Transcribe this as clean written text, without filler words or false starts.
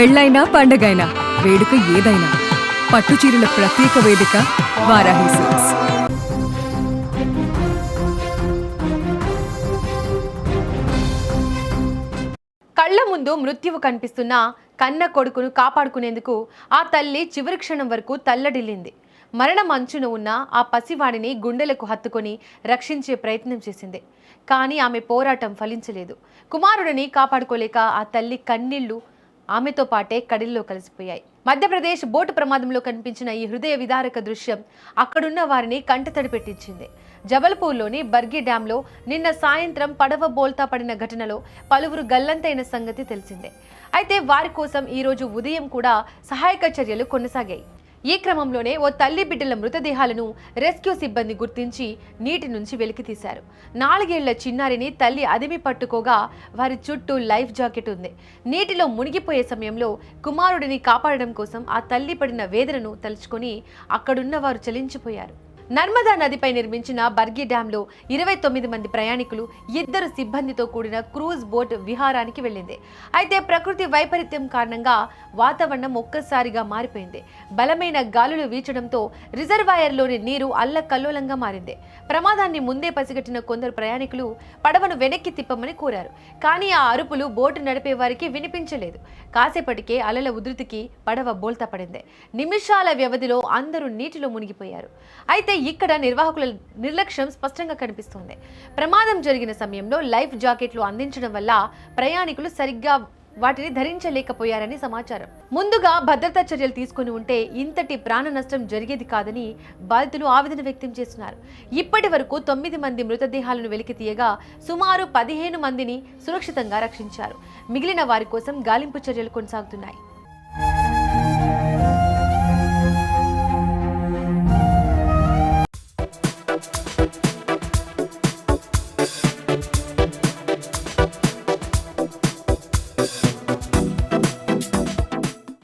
పెళ్ళైనా పండగైనా వేడుక ఏదైనా పట్టుచీరల ప్రత్యేక వేదిక వారాహి సిల్క్స్. కళ్ల ముందు మృత్యువు కనిపిస్తున్న కన్న కొడుకును కాపాడుకునేందుకు ఆ తల్లి చివరి క్షణం వరకు తల్లడిల్లింది. మరణం అంచున ఉన్న ఆ పసివాడిని గుండెలకు హత్తుకొని రక్షించే ప్రయత్నం చేసింది. కానీ ఆమె పోరాటం ఫలించలేదు. కుమారుడిని కాపాడుకోలేక ఆ తల్లి కన్నీళ్లు ఆమెతో పాటే కడిల్లో కలిసిపోయాయి. మధ్యప్రదేశ్ బోటు ప్రమాదంలో కనిపించిన ఈ హృదయ విదారక దృశ్యం అక్కడున్న వారిని కంటతడి పెట్టించింది. జబల్పూర్లోని బర్గి డ్యాంలో నిన్న సాయంత్రం పడవ బోల్తా పడిన ఘటనలో పలువురు గల్లంతైన సంగతి తెలిసిందే. అయితే వారి కోసం ఈరోజు ఉదయం కూడా సహాయక చర్యలు కొనసాగాయి. ఈ క్రమంలోనే ఓ తల్లి బిడ్డల మృతదేహాలను రెస్క్యూ సిబ్బంది గుర్తించి నీటి నుంచి వెలికితీశారు. 4 ఏళ్ల చిన్నారిని తల్లి అదిమి పట్టుకోగా వారి చుట్టూ లైఫ్ జాకెట్ ఉంది. నీటిలో మునిగిపోయే సమయంలో కుమారుడిని కాపాడడం కోసం ఆ తల్లి పడిన వేదనను తలుచుకొని అక్కడున్న వారు చలించిపోయారు. నర్మదా నదిపై నిర్మించిన బర్గి డ్యాంలో 29 మంది ప్రయాణికులు 2 సిబ్బందితో కూడిన క్రూజ్ బోట్ విహారానికి వెళ్ళింది. అయితే ప్రకృతి వైపరీత్యం కారణంగా వాతావరణం ఒక్కసారిగా మారిపోయింది. బలమైన గాలులు వీచడంతో రిజర్వాయర్లోని నీరు అల్లకల్లోలంగా మారింది. ప్రమాదాన్ని ముందే పసిగట్టిన కొందరు ప్రయాణికులు పడవను వెనక్కి తిప్పమని కోరారు. కానీ ఆ అరుపులు బోటు నడిపే వారికి వినిపించలేదు. కాసేపటికే అలల ఉధృతికి పడవ బోల్తా పడింది. నిమిషాల వ్యవధిలో అందరూ నీటిలో మునిగిపోయారు. అయితే ఇక్కడ నిర్వాహకుల నిర్లక్ష్యం స్పష్టంగా కనిపిస్తోంది. ప్రమాదం జరిగిన సమయంలో లైఫ్ జాకెట్లు అందించడం వల్ల ప్రయాణికులు సరిగ్గా వాటిని ధరించలేకపోయారని సమాచారం. ముందుగా భద్రతా చర్యలు తీసుకుని ఉంటే ఇంతటి ప్రాణ నష్టం జరిగేది కాదని బాధితులు ఆవేదన వ్యక్తం చేస్తున్నారు. ఇప్పటి వరకు 9 మంది మృతదేహాలను వెలికి తీయగా సుమారు 15 మందిని సురక్షితంగా రక్షించారు. మిగిలిన వారి కోసం గాలింపు చర్యలు కొనసాగుతున్నాయి.